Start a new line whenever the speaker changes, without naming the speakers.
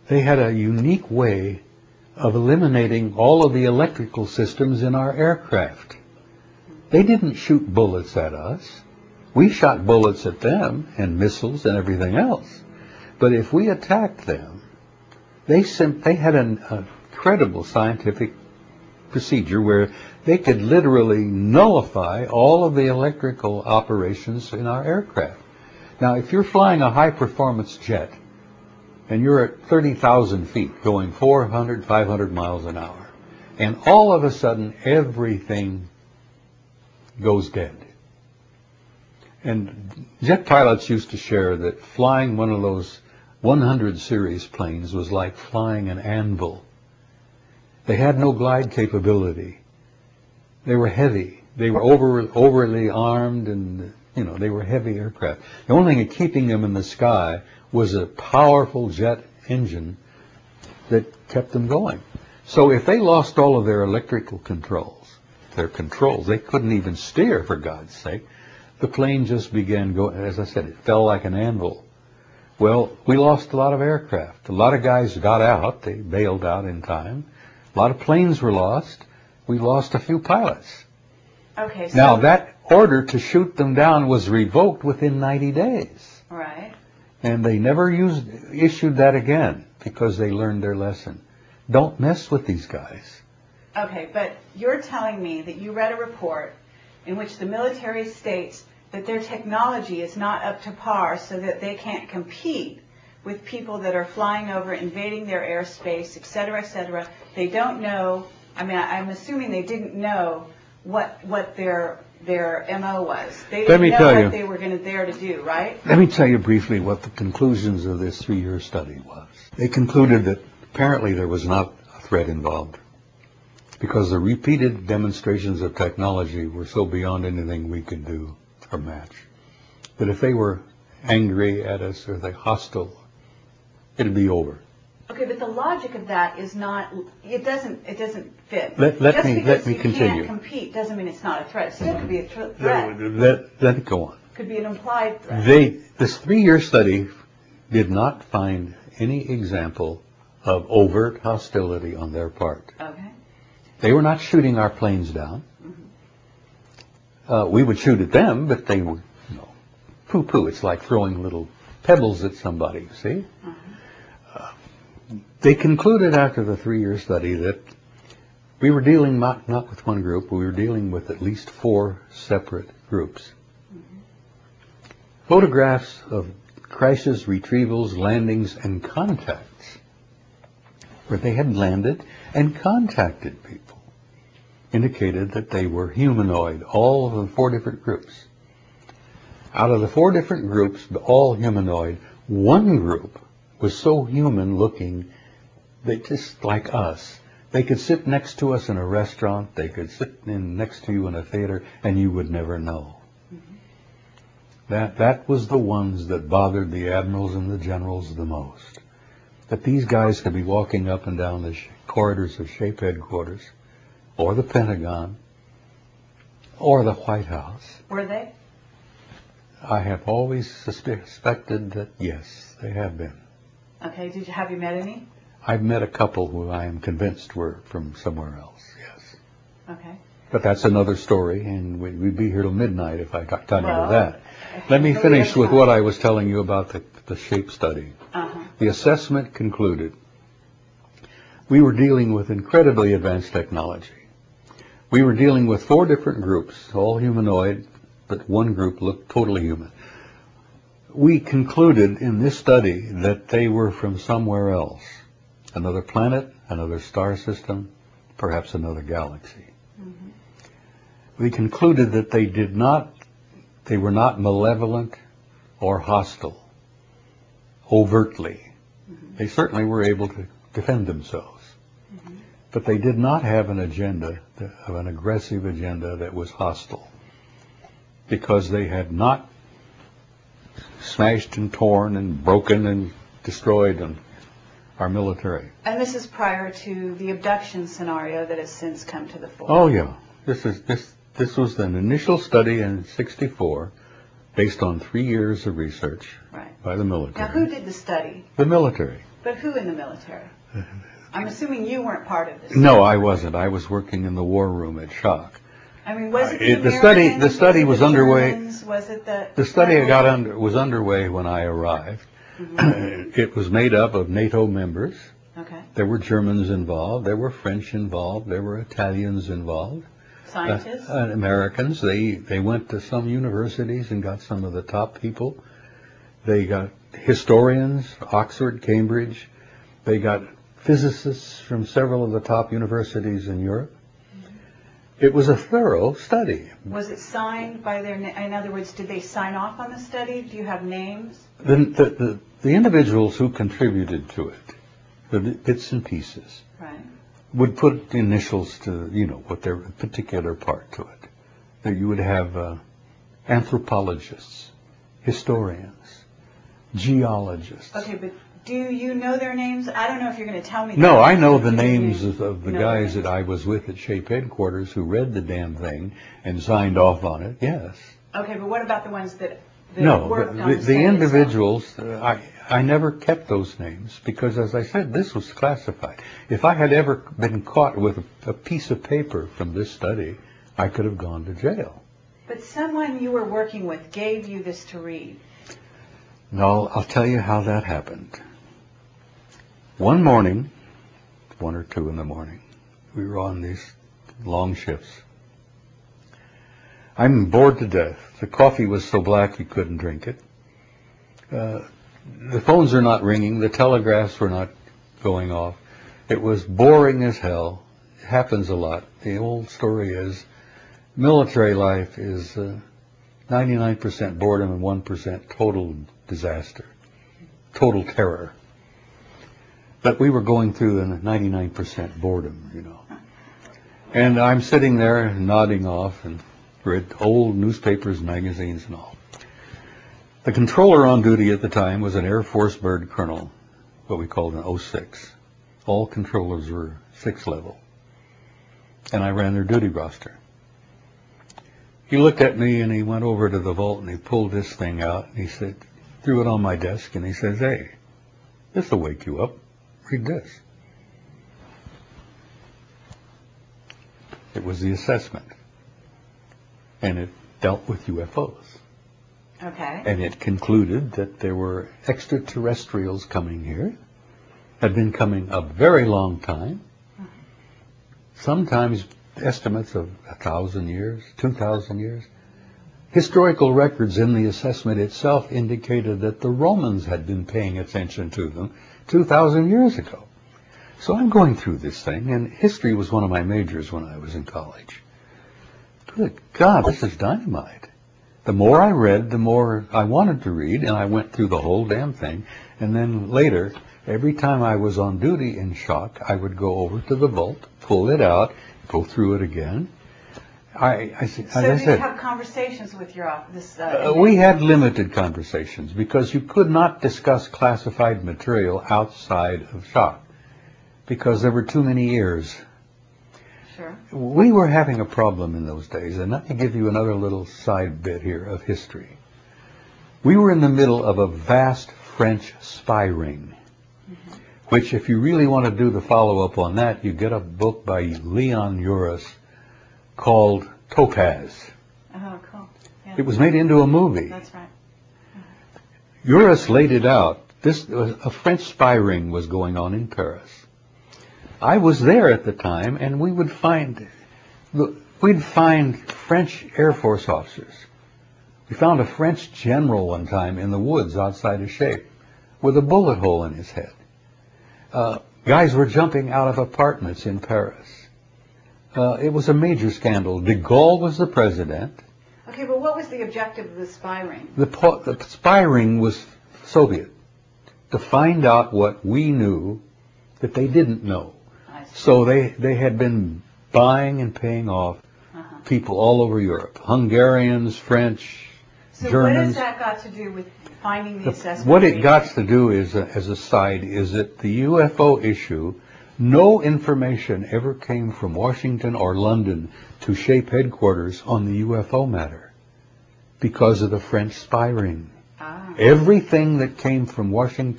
they had a unique way of eliminating all of the electrical systems in our aircraft. They didn't shoot bullets at us. We shot bullets at them and missiles and everything else. But if we attacked them, they had an incredible scientific procedure where they could literally nullify all of the electrical operations in our aircraft. Now, if you're flying a high-performance jet and you're at 30,000 feet going 400, 500 miles an hour, and all of a sudden everything goes dead. And jet pilots used to share that flying one of those 100 series planes was like flying an anvil. They had no glide capability. They were heavy. They were overly armed, and they were heavy aircraft. The only thing keeping them in the sky was a powerful jet engine that kept them going. So if they lost all of their electrical controls, they couldn't even steer, for God's sake. The plane just began going, as I said, it fell like an anvil. Well, we lost a lot of aircraft. A lot of guys got out. They bailed out in time. A lot of planes were lost. We lost a few pilots.
Okay. So
now, that order to shoot them down was revoked within 90 days.
Right.
And they never issued that again because they learned their lesson. Don't mess with these guys.
Okay, but you're telling me that you read a report in which the military states that their technology is not up to par, so that they can't compete with people that are flying over, invading their airspace, et cetera, et cetera. They don't know, I'm assuming they didn't know what their MO was. They didn't know what they were there to do, right?
Let me tell you briefly what the conclusions of this 3-year study was. They concluded that apparently there was not a threat involved, because the repeated demonstrations of technology were so beyond anything we could do or match, that if they were angry at us or they hostile, it'd be over.
Okay, but the logic of that is not, it doesn't fit.
Let me continue.
Just because you can't compete doesn't mean it's not a threat. It still could be a threat.
Let it go on.
Could be an implied threat.
This 3-year study did not find any example of overt hostility on their part.
Okay.
They were not shooting our planes down. We would shoot at them, but they were, poo-poo. It's like throwing little pebbles at somebody, you see? They concluded after the 3-year study that we were dealing not with one group, we were dealing with at least 4 separate groups. Photographs of crashes, retrievals, landings, and contacts, where they had landed and contacted people, indicated that they were humanoid, all of the 4 different groups. Out of the 4 different groups, all humanoid, one group was so human-looking, they just like us. They could sit next to us in a restaurant, they could sit next to you in a theater, and you would never know. That was the ones that bothered the admirals and the generals the most. That these guys could be walking up and down the corridors of SHAPE headquarters, or the Pentagon, or the White House.
Were they?
I have always suspected that, yes, they have been.
Okay, have you met any?
I've met a couple who I am convinced were from somewhere else, yes.
Okay.
But that's another story, and we'd be here till midnight if I got time into that. Let me finish with what I was telling you about the SHAPE study. The assessment concluded we were dealing with incredibly advanced technology. We were dealing with 4 different groups, all humanoid, but one group looked totally human. We concluded in this study that they were from somewhere else, another planet, another star system, perhaps another galaxy. We concluded that they were not malevolent or hostile, overtly. They certainly were able to defend themselves. But they did not have an agenda, an aggressive agenda that was hostile, because they had not smashed and torn and broken and destroyed our military.
And this is prior to the abduction scenario that has since come to the fore.
Oh yeah, this was an initial study in '64, based on 3 years of research by the military.
Now, who did the study?
The military.
But who in the military? I'm assuming you weren't part of this.
No, I wasn't. I was working in the war room at Shock.
I mean, was it
the study was underway.
Germans? Was it
the study was underway when I arrived. Mm-hmm. It was made up of NATO members.
Okay.
There were Germans involved. There were French involved. There were Italians involved.
Scientists?
Americans. They went to some universities and got some of the top people. They got historians, Oxford, Cambridge. They got physicists from several of the top universities in Europe. It was a thorough study.
Was it signed by their, in other words, did they sign off on the study? Do you have names?
The individuals who contributed to it, the bits and pieces,
right,
would put initials to, what their particular part to it. That you would have anthropologists, historians, geologists.
Okay, but do you know their names? I don't know if you're going to tell me.
No, I know the names of the guys that I was with at SHAPE headquarters who read the damn thing and signed off on it, yes.
Okay, but what about the ones that worked on
the individuals, I never kept those names because, as I said, this was classified. If I had ever been caught with a piece of paper from this study, I could have gone to jail.
But someone you were working with gave you this to read.
No, I'll tell you how that happened. One morning, 1 or 2 in the morning, we were on these long shifts. I'm bored to death. The coffee was so black you couldn't drink it. The phones are not ringing. The telegraphs were not going off. It was boring as hell. It happens a lot. The old story is military life is 99% boredom and 1% total disaster, total terror. But we were going through a 99% boredom, And I'm sitting there nodding off and read old newspapers, magazines, and all. The controller on duty at the time was an Air Force bird colonel, what we called an 06. All controllers were 6 level. And I ran their duty roster. He looked at me and he went over to the vault and he pulled this thing out and he said, threw it on my desk and he says, "Hey, this will wake you up. Read this." It was the assessment. And it dealt with UFOs.
Okay.
And it concluded that there were extraterrestrials coming here, had been coming a very long time, sometimes estimates of 1,000 years, 2,000 years. Historical records in the assessment itself indicated that the Romans had been paying attention to them 2,000 years ago. So I'm going through this thing, and history was one of my majors when I was in college. Good God, this is dynamite. The more I read, the more I wanted to read, and I went through the whole damn thing. And then later, every time I was on duty in Shock, I would go over to the vault, pull it out, go through it again.
So did you have conversations with your office?
We had limited conversations because you could not discuss classified material outside of Shock because there were too many ears.
Sure.
We were having a problem in those days, and let me give you another little side bit here of history. We were in the middle of a vast French spy ring, which if you really want to do the follow-up on that, you get a book by Leon Uris called Topaz.
Oh, cool. Yeah.
It was made into a movie.
That's right.
Uris laid it out. A French spy ring was going on in Paris. I was there at the time, and we'd find French Air Force officers. We found a French general one time in the woods outside of SHAPE with a bullet hole in his head. Guys were jumping out of apartments in Paris. It was a major scandal. De Gaulle was the president.
Okay, but what was the objective of the spy ring?
The spy ring was Soviet, to find out what we knew that they didn't know. So they had been buying and paying off people all over Europe, Hungarians, French,
so
Germans.
What has that got to do with finding the assessment?
What it got to do is, as a side, is that the UFO issue, no information ever came from Washington or London to SHAPE headquarters on the UFO matter because of the French spy ring. Everything that came from Washington